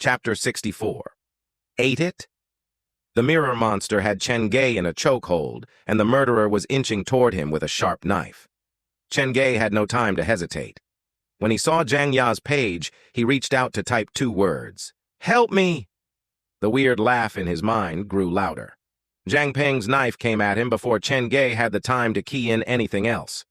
Chapter 64. Ate it? The mirror monster had Chen in a chokehold, and the murderer was inching toward him with a sharp knife. Chen had no time to hesitate. When he saw Jang Ya's page, he reached out to type 2 words. "Help me!" The weird laugh in his mind grew louder. Jang Pang's knife came at him before Chen had the time to key in anything else.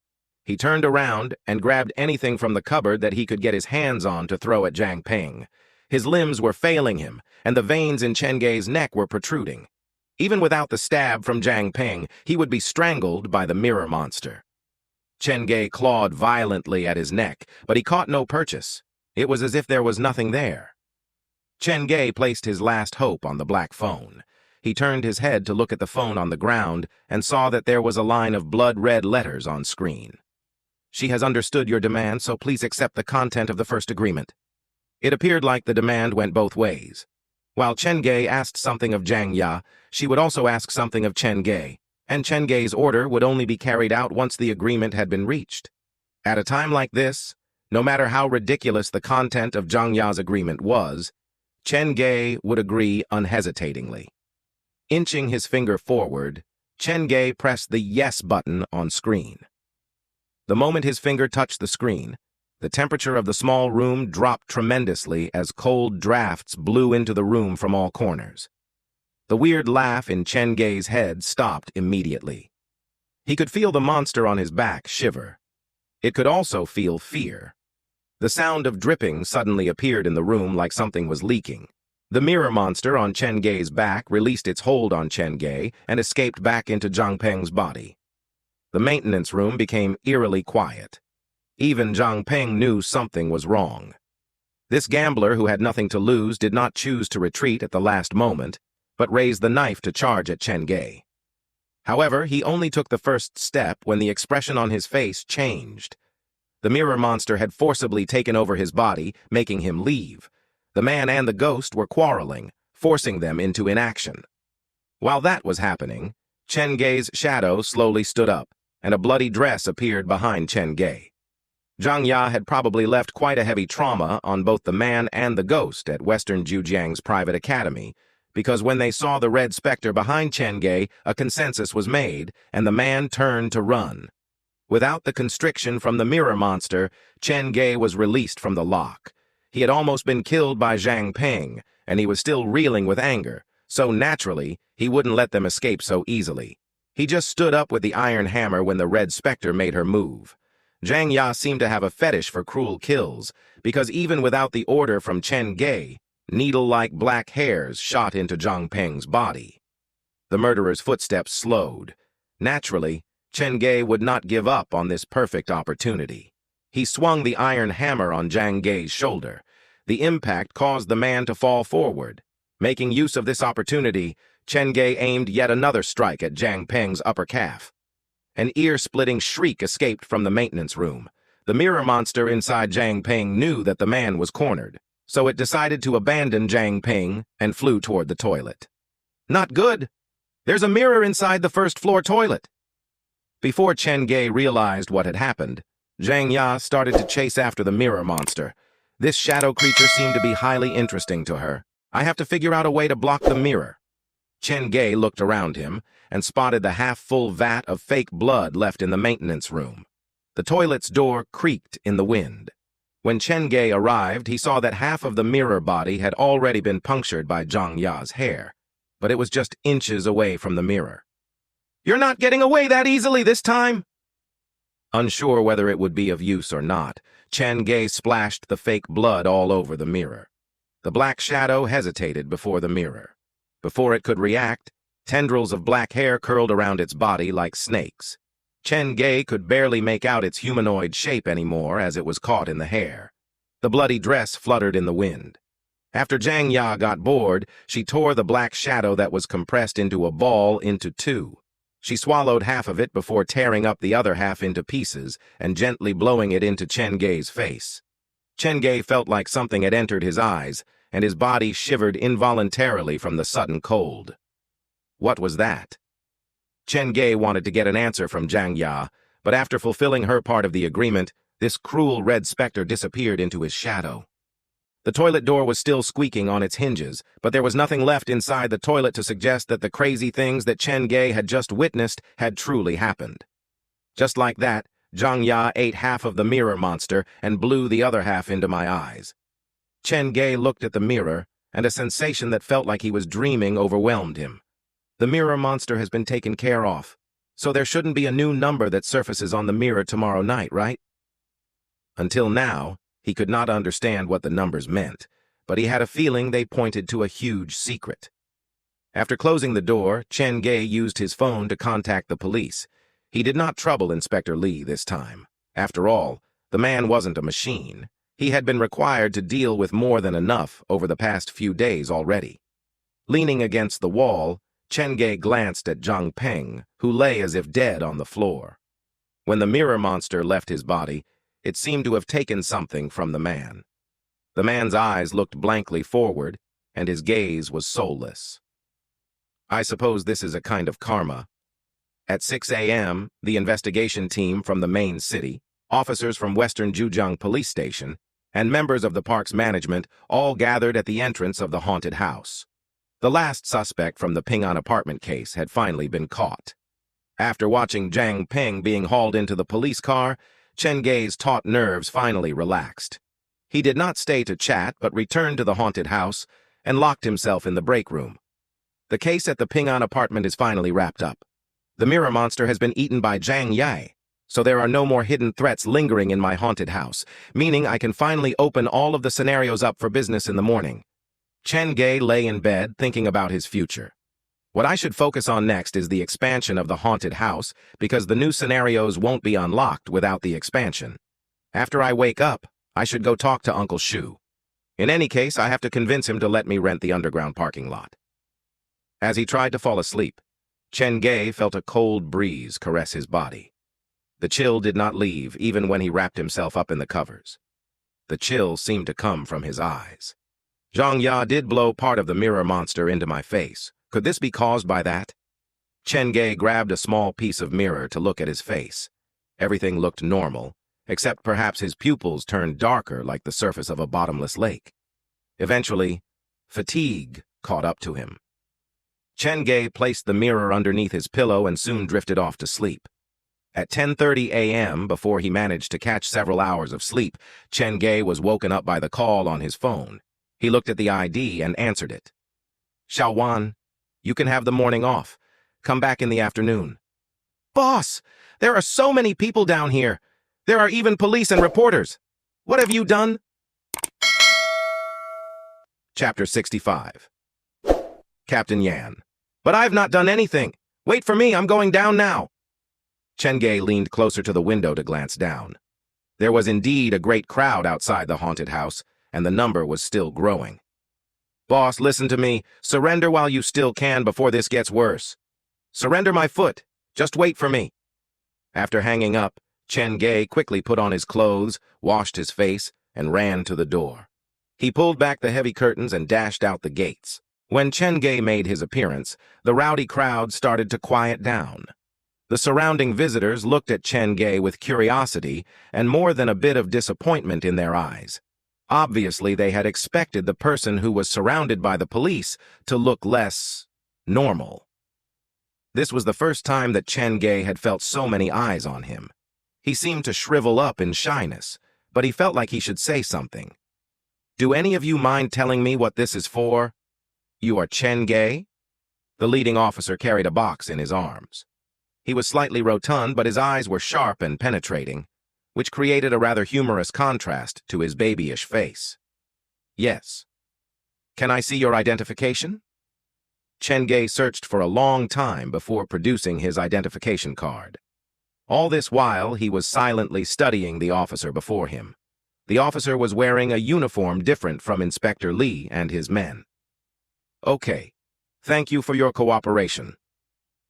He turned around and grabbed anything from the cupboard that he could get his hands on to throw at Jang Pang. His limbs were failing him, and the veins in Chen neck were protruding. Even without the stab from Jang Pang, he would be strangled by the mirror monster. Chen clawed violently at his neck, but he caught no purchase. It was as if there was nothing there. Chen placed his last hope on the black phone. He turned his head to look at the phone on the ground and saw that there was a line of blood-red letters on screen. "She has understood your demand, so please accept the content of the first agreement." It appeared like the demand went both ways. While Chen asked something of Jang Ya, she would also ask something of Chen and Chen order would only be carried out once the agreement had been reached. At a time like this, no matter how ridiculous the content of Jang Ya's agreement was, Chen would agree unhesitatingly. Inching his finger forward, Chen pressed the yes button on screen. The moment his finger touched the screen, the temperature of the small room dropped tremendously as cold drafts blew into the room from all corners. The weird laugh in Chen head stopped immediately. He could feel the monster on his back shiver. It could also feel fear. The sound of dripping suddenly appeared in the room like something was leaking. The mirror monster on Chen back released its hold on Chen and escaped back into Jang Pang's body. The maintenance room became eerily quiet. Even Jang Pang knew something was wrong. This gambler who had nothing to lose did not choose to retreat at the last moment, but raised the knife to charge at Chen However, he only took the first step when the expression on his face changed. The mirror monster had forcibly taken over his body, making him leave. The man and the ghost were quarreling, forcing them into inaction. While that was happening, Chen shadow slowly stood up, and a bloody dress appeared behind Chen Jang Ya had probably left quite a heavy trauma on both the man and the ghost at Western Jujiang's private academy, because when they saw the red specter behind Chen a consensus was made, and the man turned to run. Without the constriction from the mirror monster, Chen was released from the lock. He had almost been killed by Jang Pang, and he was still reeling with anger, so naturally, he wouldn't let them escape so easily. He just stood up with the iron hammer when the red specter made her move. Jang Ya seemed to have a fetish for cruel kills, because even without the order from Chen needle-like black hairs shot into Jang Pang's body. The murderer's footsteps slowed. Naturally, Chen would not give up on this perfect opportunity. He swung the iron hammer on Jang shoulder. The impact caused the man to fall forward. Making use of this opportunity, Chen aimed yet another strike at Jang Pang's upper calf. An ear-splitting shriek escaped from the maintenance room. The mirror monster inside Jang Pang knew that the man was cornered, so it decided to abandon Jang Pang and flew toward the toilet. "Not good! There's a mirror inside the first-floor toilet!" Before Chen realized what had happened, Jang Ya started to chase after the mirror monster. This shadow creature seemed to be highly interesting to her. "I have to figure out a way to block the mirror." Chen looked around him and spotted the half-full vat of fake blood left in the maintenance room. The toilet's door creaked in the wind. When Chen arrived, he saw that half of the mirror body had already been punctured by Jang Ya's hair, but it was just inches away from the mirror. "You're not getting away that easily this time!" Unsure whether it would be of use or not, Chen splashed the fake blood all over the mirror. The black shadow hesitated before the mirror. Before it could react, tendrils of black hair curled around its body like snakes. Chen could barely make out its humanoid shape anymore as it was caught in the hair. The bloody dress fluttered in the wind. After Jang Ya got bored, she tore the black shadow that was compressed into a ball into 2. She swallowed half of it before tearing up the other half into pieces and gently blowing it into Chen face. Chen felt like something had entered his eyes, and his body shivered involuntarily from the sudden cold. What was that? Chen wanted to get an answer from Jang Ya, but after fulfilling her part of the agreement, this cruel red specter disappeared into his shadow. The toilet door was still squeaking on its hinges, but there was nothing left inside the toilet to suggest that the crazy things that Chen had just witnessed had truly happened. Just like that, Janga ate half of the mirror monster and blew the other half into my eyes. Chen looked at the mirror, and a sensation that felt like he was dreaming overwhelmed him. The mirror monster has been taken care of, so there shouldn't be a new number that surfaces on the mirror tomorrow night, right? Until now, he could not understand what the numbers meant, but he had a feeling they pointed to a huge secret. After closing the door, Chen used his phone to contact the police. He did not trouble Inspector Lee this time. After all, the man wasn't a machine. He had been required to deal with more than enough over the past few days already. Leaning against the wall, Chen glanced at Jang Pang, who lay as if dead on the floor. When the mirror monster left his body, it seemed to have taken something from the man. The man's eyes looked blankly forward, and his gaze was soulless. I suppose this is a kind of karma. At 6 a.m., the investigation team from the main city, officers from Western Zhejiang Police Station, and members of the park's management all gathered at the entrance of the haunted house. The last suspect from the Ping An apartment case had finally been caught. After watching Jang Pang being hauled into the police car, Chen taut nerves finally relaxed. He did not stay to chat but returned to the haunted house and locked himself in the break room. The case at the Ping An apartment is finally wrapped up. The mirror monster has been eaten by Jang so there are no more hidden threats lingering in my haunted house, meaning I can finally open all of the scenarios up for business in the morning. Chen lay in bed thinking about his future. What I should focus on next is the expansion of the haunted house, because the new scenarios won't be unlocked without the expansion. After I wake up, I should go talk to Uncle Shu. In any case, I have to convince him to let me rent the underground parking lot. As he tried to fall asleep, Chen felt a cold breeze caress his body. The chill did not leave even when he wrapped himself up in the covers. The chill seemed to come from his eyes. Jang did blow part of the mirror monster into my face. Could this be caused by that? Chen grabbed a small piece of mirror to look at his face. Everything looked normal, except perhaps his pupils turned darker like the surface of a bottomless lake. Eventually, fatigue caught up to him. Chen placed the mirror underneath his pillow and soon drifted off to sleep. At 10:30 a.m., before he managed to catch several hours of sleep, Chen was woken up by the call on his phone. He looked at the ID and answered it. "Xiaowan, you can have the morning off. Come back in the afternoon." "Boss, there are so many people down here. There are even police and reporters. What have you done?" Chapter 65. Captain Yan. "But I've not done anything. Wait for me, I'm going down now." Chen leaned closer to the window to glance down. There was indeed a great crowd outside the haunted house, and the number was still growing. "Boss, listen to me. Surrender while you still can before this gets worse. Surrender my foot. Just wait for me." After hanging up, Chen quickly put on his clothes, washed his face, and ran to the door. He pulled back the heavy curtains and dashed out the gates. When Chen made his appearance, the rowdy crowd started to quiet down. The surrounding visitors looked at Chen with curiosity and more than a bit of disappointment in their eyes. Obviously, they had expected the person who was surrounded by the police to look less normal. This was the first time that Chen had felt so many eyes on him. He seemed to shrivel up in shyness, but he felt like he should say something. "Do any of you mind telling me what this is for?" "You are Chen?" The leading officer carried a box in his arms. He was slightly rotund, but his eyes were sharp and penetrating, which created a rather humorous contrast to his babyish face. "Yes." "Can I see your identification?" Chen searched for a long time before producing his identification card. All this while, he was silently studying the officer before him. The officer was wearing a uniform different from Inspector Lee and his men. "Okay. Thank you for your cooperation."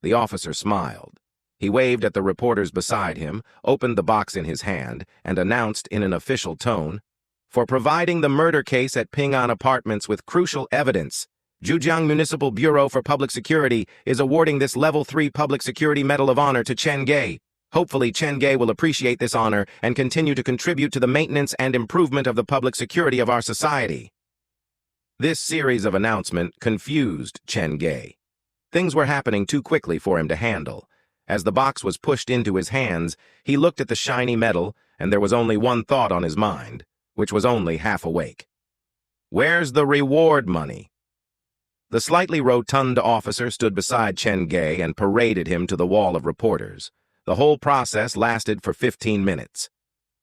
The officer smiled. He waved at the reporters beside him, opened the box in his hand, and announced in an official tone, "For providing the murder case at Ping An Apartments with crucial evidence, Zhejiang Municipal Bureau for Public Security is awarding this Level 3 Public Security Medal of Honor to Chen Hopefully, Chen will appreciate this honor and continue to contribute to the maintenance and improvement of the public security of our society. This series of announcements confused Chen. Things were happening too quickly for him to handle. As the box was pushed into his hands, he looked at the shiny metal, and there was only one thought on his mind, which was only half awake. Where's the reward money? The slightly rotund officer stood beside Chen and paraded him to the wall of reporters. The whole process lasted for 15 minutes.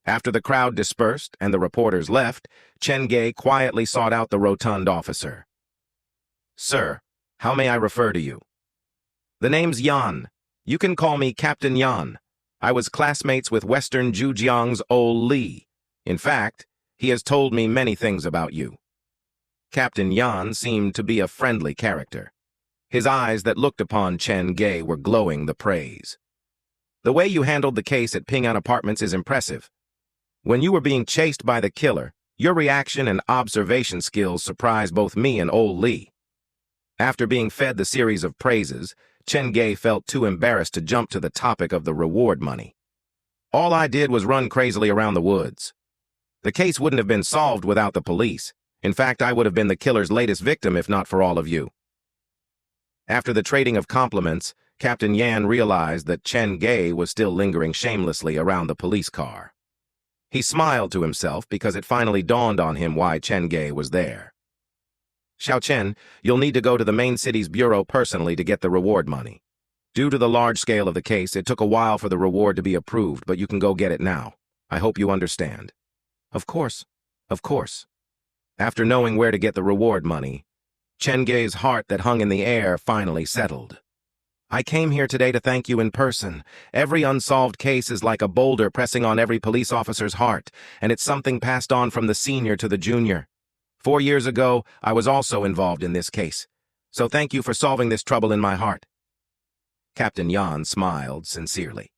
After the crowd dispersed and the reporters left, Chen quietly sought out the rotund officer. "Sir, how may I refer to you?" "The name's Yan. You can call me Captain Yan. I was classmates with Western Zhujiang's old Li. In fact, he has told me many things about you." Captain Yan seemed to be a friendly character. His eyes that looked upon Chen were glowing the praise. "The way you handled the case at Ping An Apartments is impressive. When you were being chased by the killer, your reaction and observation skills surprised both me and old Li." After being fed the series of praises, Chen felt too embarrassed to jump to the topic of the reward money. "All I did was run crazily around the woods. The case wouldn't have been solved without the police. In fact, I would have been the killer's latest victim if not for all of you." After the trading of compliments, Captain Yan realized that Chen was still lingering shamelessly around the police car. He smiled to himself because it finally dawned on him why Chen was there. "Xiao Chen, you'll need to go to the main city's bureau personally to get the reward money. Due to the large scale of the case, it took a while for the reward to be approved, but you can go get it now. I hope you understand." Of course. After knowing where to get the reward money, Chen heart that hung in the air finally settled. "I came here today to thank you in person. Every unsolved case is like a boulder pressing on every police officer's heart, and it's something passed on from the senior to the junior. 4 years ago, I was also involved in this case. So thank you for solving this trouble in my heart." Captain Yan smiled sincerely.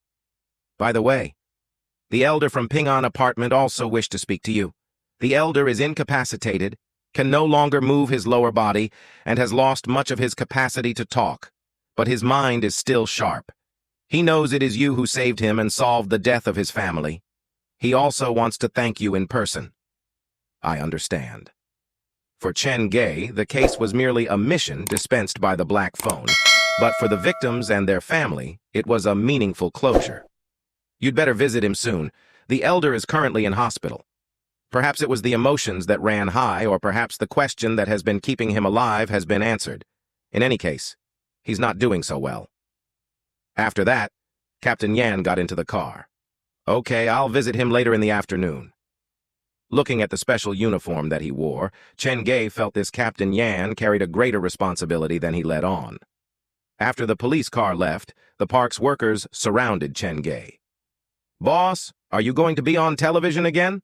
"By the way, the elder from Ping An Apartment also wished to speak to you. The elder is incapacitated, can no longer move his lower body, and has lost much of his capacity to talk. But his mind is still sharp. He knows it is you who saved him and solved the death of his family. He also wants to thank you in person." "I understand." For Chen the case was merely a mission dispensed by the black phone, but for the victims and their family, it was a meaningful closure. "You'd better visit him soon. The elder is currently in hospital. Perhaps it was the emotions that ran high, or perhaps the question that has been keeping him alive has been answered. In any case, he's not doing so well." After that, Captain Yan got into the car. "Okay, I'll visit him later in the afternoon." Looking at the special uniform that he wore, Chen felt this Captain Yan carried a greater responsibility than he let on. After the police car left, the park's workers surrounded Chen. "Boss, are you going to be on television again?"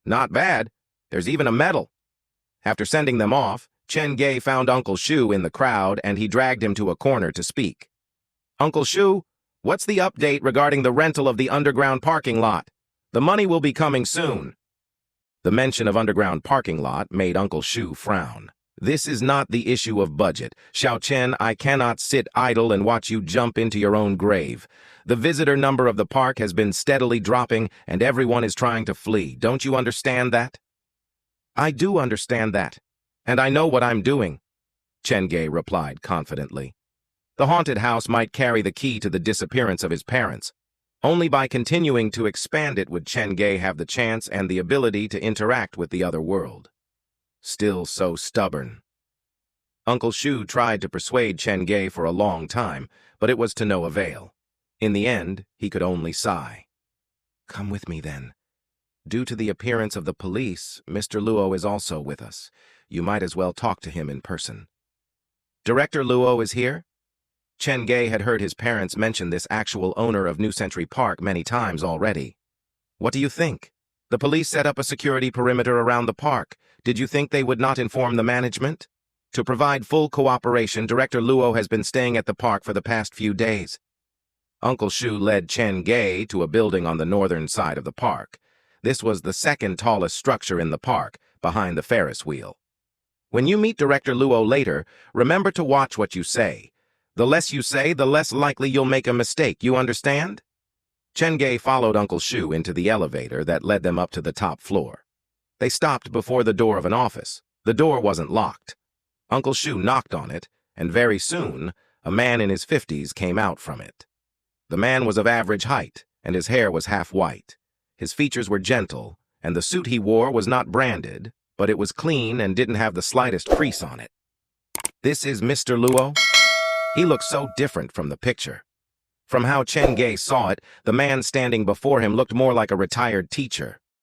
"Not bad. There's even a medal." After sending them off, Chen found Uncle Shu in the crowd and he dragged him to a corner to speak. "Uncle Shu, what's the update regarding the rental of the underground parking lot? The money will be coming soon." The mention of underground parking lot made Uncle Shu frown. "This is not the issue of budget. Xiao Chen, I cannot sit idle and watch you jump into your own grave. The visitor number of the park has been steadily dropping and everyone is trying to flee. Don't you understand that?" "I do understand that, and I know what I'm doing," Chen replied confidently. The haunted house might carry the key to the disappearance of his parents. Only by continuing to expand it would Chen have the chance and the ability to interact with the other world. Still so stubborn. Uncle Shu tried to persuade Chen for a long time, but it was to no avail. In the end, he could only sigh. "Come with me, then. Due to the appearance of the police, Mr. Luo is also with us. You might as well talk to him in person." "Director Luo is here?" Chen had heard his parents mention this actual owner of New Century Park many times already. "What do you think? The police set up a security perimeter around the park. Did you think they would not inform the management? To provide full cooperation, Director Luo has been staying at the park for the past few days." Uncle Shu led Chen to a building on the northern side of the park. This was the second tallest structure in the park, behind the Ferris wheel. "When you meet Director Luo later, remember to watch what you say. The less you say, the less likely you'll make a mistake, you understand?" Chen Gay followed Uncle Shu into the elevator that led them up to the top floor. They stopped before the door of an office. The door wasn't locked. Uncle Shu knocked on it, and very soon, a man in his 50s came out from it. The man was of average height, and his hair was half white. His features were gentle, and the suit he wore was not branded, but it was clean and didn't have the slightest crease on it. "This is Mr. Luo?" He looked so different from the picture. From how Chen Gay saw it, the man standing before him looked more like a retired teacher.